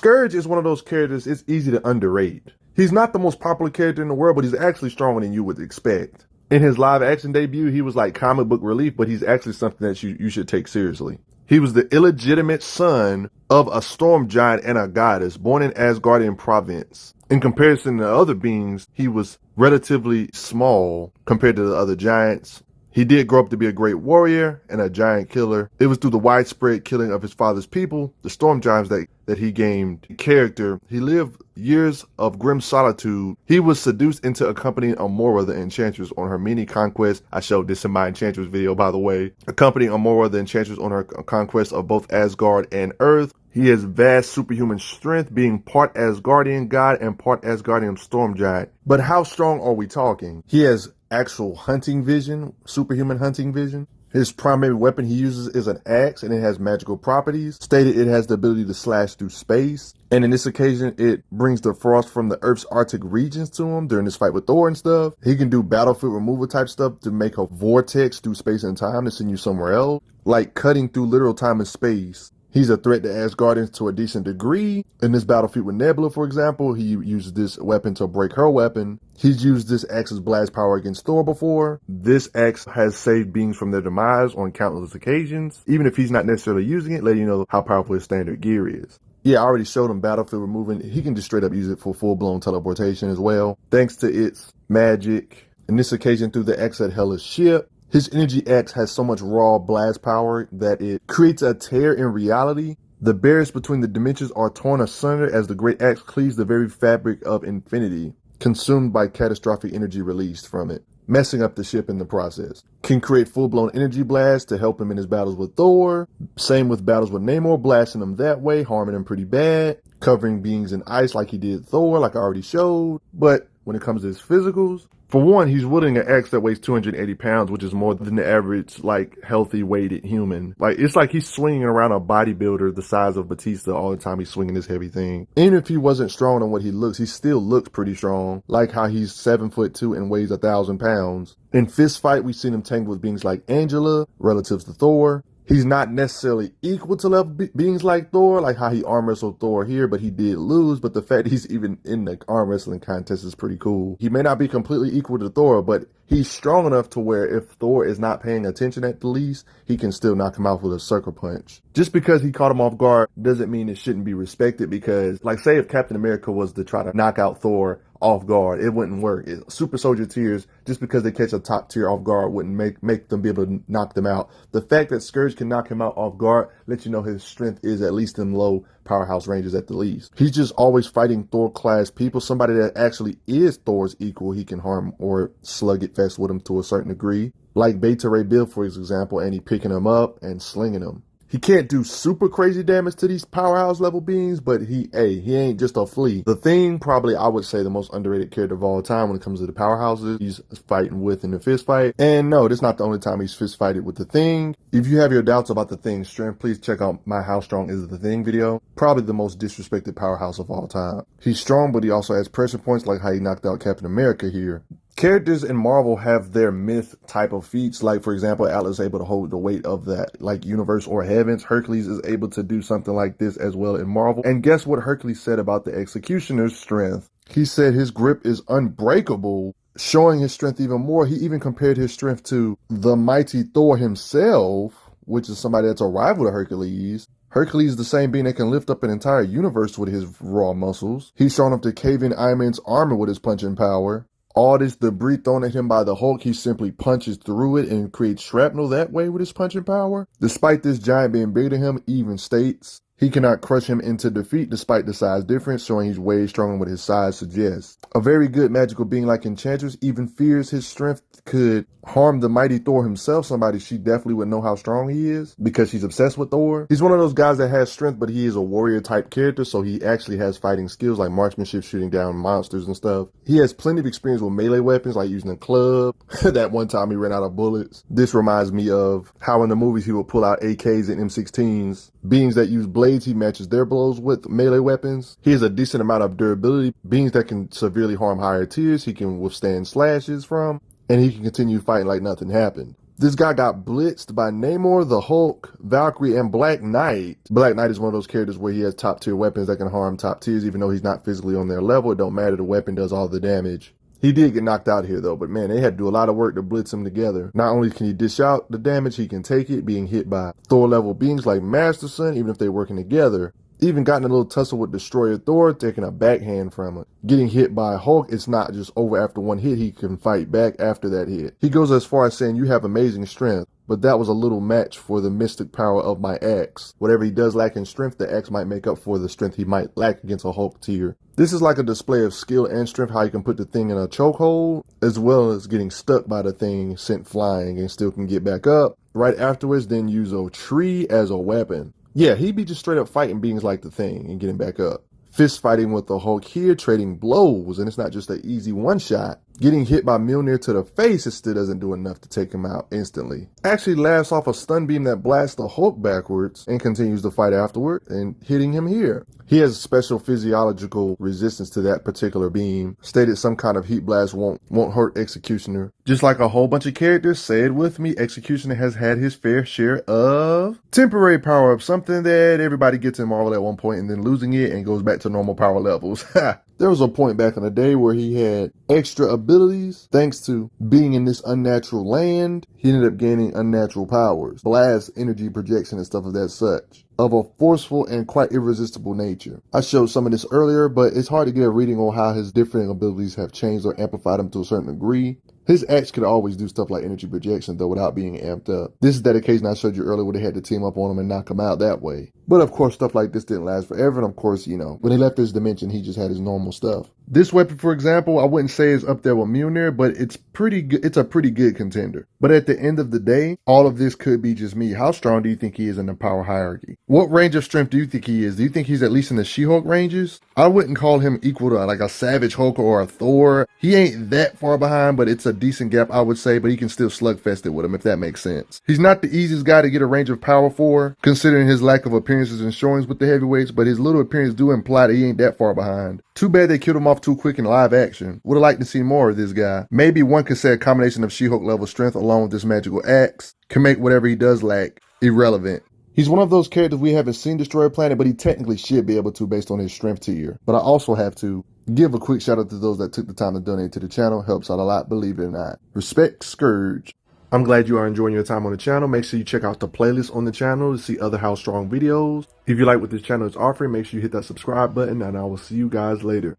Skurge is one of those characters it's easy to underrate. He's not the most popular character in the world, but he's actually stronger than you would expect. In his live action debut, he was like comic book relief, but he's actually something that you should take seriously. He was the illegitimate son of a storm giant and a goddess born in Asgardian province. In comparison to other beings, he was relatively small compared to the other giants. He did grow up to be a great warrior and a giant killer. It was through the widespread killing of his father's people, the storm giants, that he gained character. He lived years of grim solitude. He was seduced into accompanying Amora the Enchantress on her many conquests. I showed this in my Enchantress video, by the way. Accompanying Amora the Enchantress on her conquest of both Asgard and Earth. He has vast superhuman strength, being part Asgardian god and part Asgardian storm giant. But how strong are we talking? He has actual hunting vision, superhuman hunting vision. His primary weapon he uses is an axe, and it has magical properties. Stated it has the ability to slash through space. And in this occasion, it brings the frost from the Earth's Arctic regions to him during this fight with Thor and stuff. He can do battlefield removal type stuff to make a vortex through space and time to send you somewhere else. Like cutting through literal time and space. He's a threat to Asgardians to a decent degree. In this battlefield with Nebula, for example, he used this weapon to break her weapon. He's used this axe's blast power against Thor before. This axe has saved beings from their demise on countless occasions. Even if he's not necessarily using it, letting you know how powerful his standard gear is. Yeah, I already showed him battlefield removing. He can just straight up use it for full-blown teleportation as well, thanks to its magic. In this occasion, through the axe at Hela's ship. His energy axe has so much raw blast power that it creates a tear in reality. The barriers between the dimensions are torn asunder as the great axe cleaves the very fabric of infinity, consumed by catastrophic energy released from it, messing up the ship in the process. Can create full-blown energy blasts to help him in his battles with Thor. Same with battles with Namor, blasting him that way, harming him pretty bad. Covering beings in ice like he did Thor, like I already showed. But when it comes to his physicals, for one, he's wielding an axe that weighs 280 pounds, which is more than the average, like, healthy weighted human. Like, it's like he's swinging around a bodybuilder the size of Batista all the time he's swinging this heavy thing. Even if he wasn't strong on what he looks, he still looks pretty strong. Like how he's 7'2" and weighs 1,000 pounds. In fist fight, we've seen him tangle with beings like Angela, relatives to Thor. He's not necessarily equal to level beings like Thor, like how he arm wrestled Thor here, but he did lose. But the fact he's even in the arm wrestling contest is pretty cool. He may not be completely equal to Thor, but he's strong enough to where if Thor is not paying attention at the least, he can still knock him out with a sucker punch. Just because he caught him off guard doesn't mean it shouldn't be respected, because like say if Captain America was to try to knock out Thor off guard, it wouldn't work. Super soldier tears, just because they catch a top tier off guard wouldn't make them be able to knock them out. The fact that Skurge can knock him out off guard lets you know his strength is at least in low powerhouse ranges at the least. He's just always fighting Thor class people. Somebody that actually is Thor's equal, he can harm or slug it fast with him to a certain degree. Like Beta Ray Bill, for example, and he picking him up and slinging him. He can't do super crazy damage to these powerhouse level beings, but he ain't just a flea. The Thing, probably I would say the most underrated character of all time when it comes to the powerhouses he's fighting with in the fist fight. And no, this is not the only time he's fist fighted with the Thing. If you have your doubts about the Thing's strength, please check out my How Strong Is the Thing video. Probably the most disrespected powerhouse of all time. He's strong, but he also has pressure points like how he knocked out Captain America here. Characters in Marvel have their myth type of feats, like for example, Atlas is able to hold the weight of that like universe or heavens. Hercules is able to do something like this as well in Marvel. And guess what Hercules said about the Executioner's strength? He said his grip is unbreakable, showing his strength even more. He even compared his strength to the mighty Thor himself, which is somebody that's a rival to Hercules. Hercules is the same being that can lift up an entire universe with his raw muscles. He's shown up to cave in Iron Man's armor with his punching power. All this debris thrown at him by the Hulk, he simply punches through it and creates shrapnel that way with his punching power. Despite this giant being bigger than him, even states he cannot crush him into defeat despite the size difference, showing he's way stronger than what his size suggests. A very good magical being like Enchantress even fears his strength could harm the mighty Thor himself, somebody she definitely would know how strong he is because she's obsessed with Thor. He's one of those guys that has strength, but he is a warrior type character, so he actually has fighting skills like marksmanship, shooting down monsters and stuff. He has plenty of experience with melee weapons like using a club. That one time he ran out of bullets. This reminds me of how in the movies he would pull out AKs and M16s. Beings that use blades, he matches their blows with melee weapons. He has a decent amount of durability. Beings that can severely harm higher tiers, he can withstand slashes from. And he can continue fighting like nothing happened. This guy got blitzed by Namor, the Hulk, Valkyrie, and Black Knight. Black Knight is one of those characters where he has top tier weapons that can harm top tiers, even though he's not physically on their level. It don't matter, the weapon does all the damage. He did get knocked out here though, but man, they had to do a lot of work to blitz him together. Not only can he dish out the damage, he can take it, being hit by Thor level beings like Masterson, even if they're working together. Even gotten a little tussle with Destroyer Thor, taking a backhand from it. Getting hit by Hulk, it's not just over after one hit, he can fight back after that hit. He goes as far as saying, you have amazing strength, but that was a little match for the mystic power of my axe. Whatever he does lack in strength, the axe might make up for the strength he might lack against a Hulk tier. This is like a display of skill and strength, how you can put the thing in a chokehold, as well as getting stuck by the thing sent flying and still can get back up. Right afterwards, then use a tree as a weapon. Yeah, he'd be just straight up fighting beings like the Thing and getting back up. Fist fighting with the Hulk here, trading blows, and it's not just an easy one shot. Getting hit by Mjolnir to the face, it still doesn't do enough to take him out instantly. Actually laughs off a stun beam that blasts the Hulk backwards and continues the fight afterward and hitting him here. He has special physiological resistance to that particular beam. Stated some kind of heat blast won't hurt Executioner. Just like a whole bunch of characters, say it with me, Executioner has had his fair share of temporary power-up, something that everybody gets in Marvel at one point and then losing it and goes back to normal power levels. There was a point back in the day where he had extra abilities thanks to being in this unnatural land. He ended up gaining unnatural powers, blast, energy projection, and stuff of that such, of a forceful and quite irresistible nature. I showed some of this earlier, but it's hard to get a reading on how his different abilities have changed or amplified him to a certain degree. His axe could always do stuff like energy projection, though, without being amped up. This is that occasion I showed you earlier where they had to team up on him and knock him out that way. But of course, stuff like this didn't last forever, and of course, you know, when he left this dimension, he just had his normal stuff. This weapon, for example, I wouldn't say is up there with Mjolnir, but it's pretty good. It's a pretty good contender. But at the end of the day, all of this could be just me. How strong do you think he is in the power hierarchy? What range of strength do you think he is? Do you think he's at least in the She-Hulk ranges? I wouldn't call him equal to like a Savage Hulk or a Thor. He ain't that far behind, but it's a decent gap, I would say, but he can still slugfest it with him, if that makes sense. He's not the easiest guy to get a range of power for, considering his lack of appearances and showings with the heavyweights, but his little appearance do imply that he ain't that far behind. Too bad they killed him off too quick in live action. Would have liked to see more of this guy. Maybe one could say a combination of She-Hulk level strength along with this magical axe can make whatever he does lack irrelevant. He's one of those characters we haven't seen destroy a planet, but he technically should be able to based on his strength tier. But I also have to give a quick shout out to those that took the time to donate to the channel. Helps out a lot, believe it or not. Respect, Skurge. I'm glad you are enjoying your time on the channel. Make sure you check out the playlist on the channel to see other How Strong videos. If you like what this channel is offering, make sure you hit that subscribe button, and I will see you guys later.